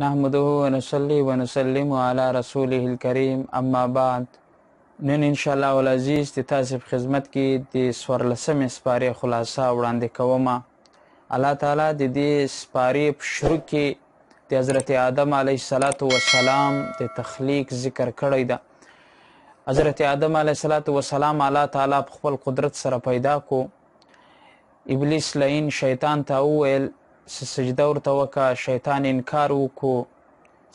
نحمده ونصلي ونسلم على رسوله الكريم اما بعد. نن انشاءالله العزیز د تاسو په خدمت کې د 14مې سپارې خلاصه وړاندې کوم. الله تعالی د دې سپارې په شروع کې د حضرت آدم علیه السلام د تخلیق ذکر کړی ده. حضرت آدم علیه السلام الله تعالی په خپل قدرت سره پیدا کو. ابلیس لعین شیطان ته وویل سجده ورته وکړه، شیطان انکار وکړو،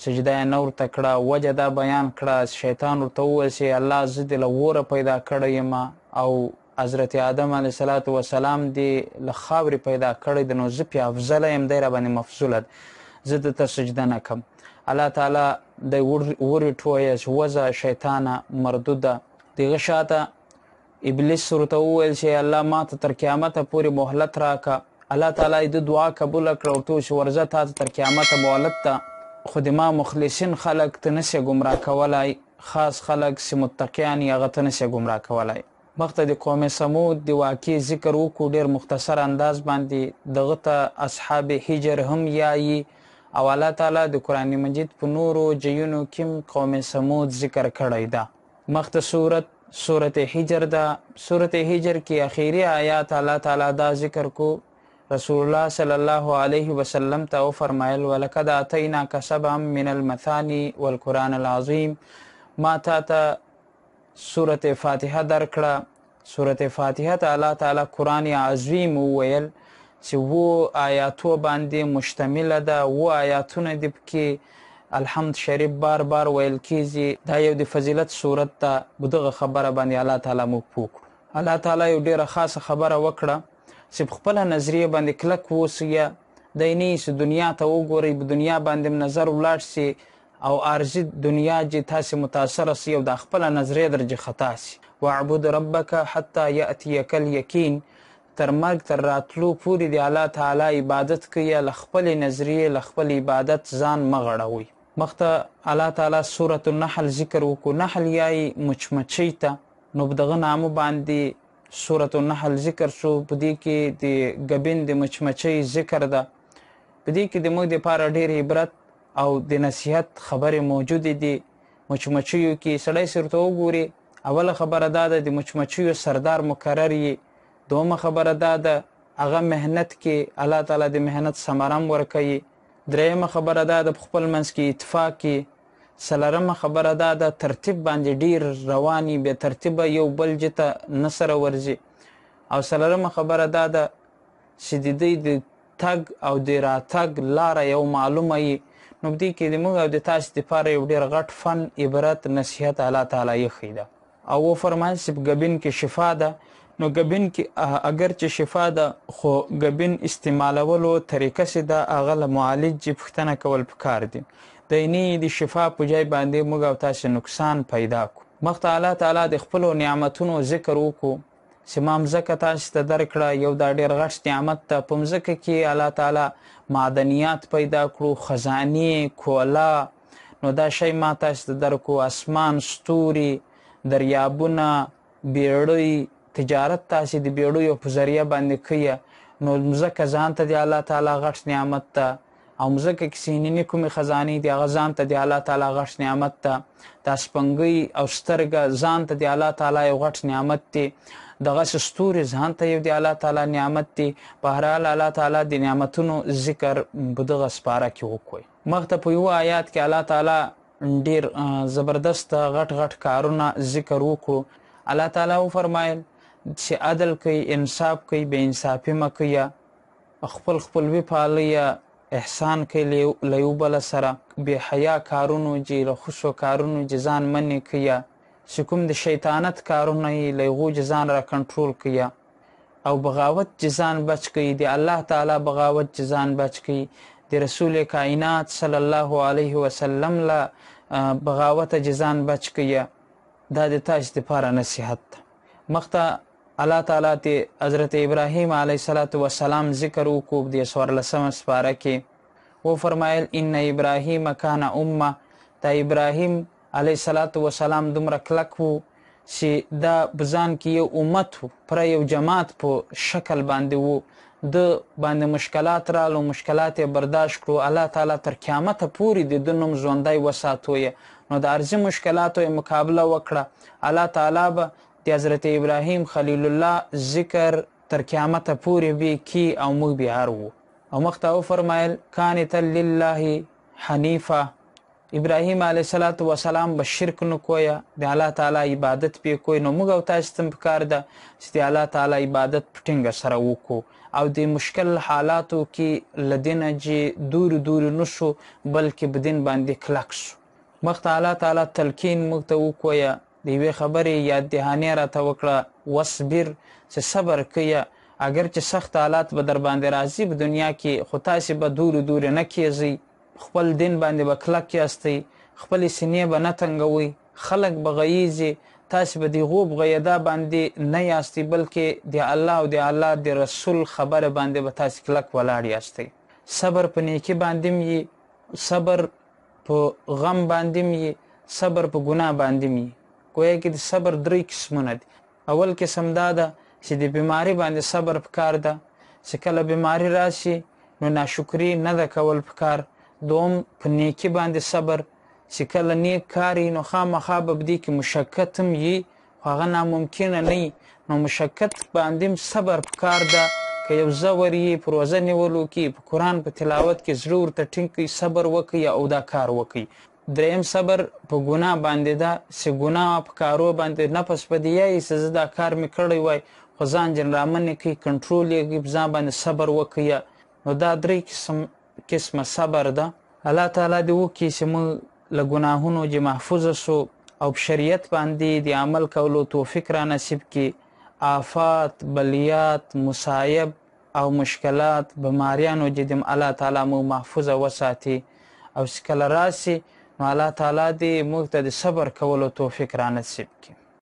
سجده یې نه ورته کړه. وجه دا بیان کړه، شیطان ورته وویل چې الله زه دې له اوره پیدا کړی یم او حضرت آدم علیه السلام دې له خاورې پیدا کړی دی، نو زه پې افضله یم، دی راباندې مفضوله ده، زه دته سجده نه کړم. الله تعالی دی ورې ټویه چې وځه شیطانه مردوده. دغه شاته ابلیس ورته وویل چې الله ما ته تر قیامته پورې مهلت راکړه. الله تعالی د دعا قبوله کړه، ورته وویل چې ورځه تا ته تر قیامته مهلت ته، خو د ما مخلصین خلک ته نسې ګمراه کولی، خاص خلک چې متقیان یې هغه ته نسې ګمراه کولی. مخته د قوم سمود د واقع ذکر وکړو ډېر مختصر انداز باندې. دغه ته اصحاب حجر هم یایي او الله تعالی د قرآن مجید په نورو جیونو کې قوم سمود ذکر کړی ده. مخته سورت حجر ده. سورت حجر کې اخیری آیات الله تعالی دا ذکر کو. رسول الله صلی الله علیه وسلم ته وفرمایل ولقد آتیناک سبعا من المثانی والقرآن العظیم. ما تا ته سورت فاتحه درکړه. سورت فاتحه ته الله تعالی قرآن عظیم وویل چې و آیاتو باندې مشتمله ده. و آیاتونه دې پکې الحمد شریف بار بار ویل کیږي. دا یو د فضیلت صورت ده. دغه خبره باندې الله تعالی موږ پوه کړو. الله تعالی یو ډېره خاصه خبره وکړه چې په خپله نظریه باندې کلک واوسئ. دی نه چې دنیا ته وګورئ، په دنیا باندې نظر ولاړ سي او عارضي دنیا چې تاسې متاثره سي او د خپله نظریه درجه خطا سي. واعبد ربک حتی یأتیک الیقین. تر مرګ تر راتلو پورې د الله تعالی عبادت کوي، له خپلې نظریې له خپل عبادت ځان مه غړوئ. مخته الله تعالی سورة النحل ذکر وکړو. نحل یایي مچمچۍ ته، نو په دغه نامه باندې سورة النحل ذکر شو. په دې کې د ګبین د مچمچۍ ذکر ده. په دې کې د موږ دپاره ډېر عبرت او د نصیحت خبرې موجودې دي. مچمچیو کې سړی ورته وګوري، اوله خبره دا ده د مچمچیو سردار مقرر یي. دومه خبره دا ده هغه مهنت کې الله تعالی د مهنت ثمره هم ورکوي. درېیمه خبره دا ده په خپل منځ کې اتفاق کې. څلورمه خبره دا ده ترتیب باندې ډیر رواني، بې ترتیبه یو بل جته نه سره ورځي. او څلورمه خبره دا ده چې د دوی د تګ او د راتګ لاره یو معلومه وي. نو په دې کې د موږ او د تاسې دپاره یو ډېر غټ فن، عبرت، نصیحت الله تعالی ایښی ده. او وفرمایل چې په ګبین کې شفا ده. نو ګبین کې اگر چې شفا ده، خو ګبین استعمالولو طریقه چې ده هغه له معالج پوښتنه کول پکار دي. د اینې د شفا په ځای باندې موږ او تاسې نقصان پیدا کړو. مخته الله تعالی د خپلو نعمتونو ذکر وکړو چې ما مځکه تاسې ته درکړه. یو دا ډېر غټ نعمت ده. په مځکه کې الله تعالی معدنیات پیدا کړو، خزانې، کولا. نو دا شی ما تاسې ته درکړو. اسمان، ستوري، دریابونه، بیړۍ، تجارت تاسې د بیړیو په ذریعه باندې کوي. نو مځکه ځان ته د الله تعالی غټ نعمت ده. او مځکه کې سینینې کومې خزانې دي هغه ځان ته د الله تعالی غټ نعمت ده. دا سپنګۍ او سترګه ځان ته د الله تعالی یو غټ نعمت دی. دغسې ستوري ځان ته یو د الله تعالی نعمت دی. په هر حال الله تعالی د نعمتونو ذکر په دغه سپاره کې وکړئ. مخته په یوه آیات کې الله تعالی ډېر زبردست غټ غټ کارونه ذکر وکړو. الله تعالی وفرمایل چې عدل کوي، انصاف کوي، بې انصافي مه کوئ، خپل خپلوي پالئ، احسان کوي له یو بله سره، بې حیا کارونو چې له خوشو کارونو چې ځان منې کوي، چې کوم د شیطانت کارونه یې له هغو چې ځان را کنټرول کوي، او بغاوت چې ځان بچ کوي، د الله تعالی بغاوت چې ځان بچ کوي، د رسول کائنات صلی الله علیه وسلم له بغاوته چې ځان بچ کوي. دا د تاسې دپاره نصیحت ده. مخته الله تعالی ته حضرت ابراهیم علیه السلام ذکر وکړو د 14مه سپاره کې. وفرمایل ان ابراهیم کان امه. دا ابراهیم علیه السلام دومره کلک و چې دا په ځان کې یو امت و، پر یو جماعت په شکل باندې و. د باندې مشکلات رالو، مشکلات یې برداشت کړو، الله تعالی تر قیامته پورې د ده نوم ژوندی وساتو یې. نو د ارضي مشکلاتو یې مقابله وکړه. الله تعالی به د حضرت ابراهیم خلیل الله ذکر تر قیامته پورې به کی او موږ به هر وو. او مخته وفرمایل کانتا لله حنیفه، ابراهیم علیه السلام به شرک نه کویه، د الله تعالی عبادت پې کوی. نو موږ او تاسو ته پکار ده چې د الله تعالی عبادت په ټینګه سره وکړو او د مشکل حالاتو کې له دینه چې دور نشو بلکې په دین باندې کلک سو. مخته الله تعالی تلقین موږ ته وکویه، د یوې خبرې یاد دهانې راته وکړه، وصبر، چې صبر کویه. اگر چې سخت حالات به در باندې راځي په دنیا کې، خو تاسې به دور نه کیږئ، خپل دین باندې به کلک یاستئ، خپلې سینې به نه تنګوئ، خلک به غیږي، تاسې به د هغو په غیدا باندې نه یاستئ بلکې د الله او د الله د رسول خبره باندې به تاسې کلک ولاړ یاستئ. صبر په نیکي باندې یې، صبر په غم باندې یې، صبر په ګناه باندې یې. گویا کې د صبر 3 قسمونه دي. اول قسم دا ده چې د بیماری باندې صبر پکار ده، چې کله بیماری راشي نو ناشکري نه ده کول پکار. دوم په نیکي باندې صبر، چې کله نیک کاری نو خامخا به په دې کې مشقت هم وي، خو هغه ناممکنه نه وي، نو مشقت باندې صبر پکار ده. که یو زور یې په روژه نیولو کې، په قرآن په تلاوت کې زړه ورته ټینګ کړئ، صبر وکړئ او دا کار وکړئ. دریم صبر په ګناه باندې ده، چې ګناه په کارو باندې نفس په دې یایي چې زه دا کار مې کړی وای خو ځان جن رامنې کوي، کنټرول یې کوي، په ځان باندې صبر وکړئ. نو دا 3 قسمه صبر ده. الله تعالی دې وکړي چې موږ له ګناهونو چې محفوظ سو او په شریعت باندې د عمل کولو توفیق را نصیب کړي. آفات، بلیات، مصایب او مشکلات، بیماریانو چې الله تعالی موږ محفوظه وساتي. او چې کله راسي نو الله تعالی دې موږ ته د صبر کولو توفیق را نصیب کړي.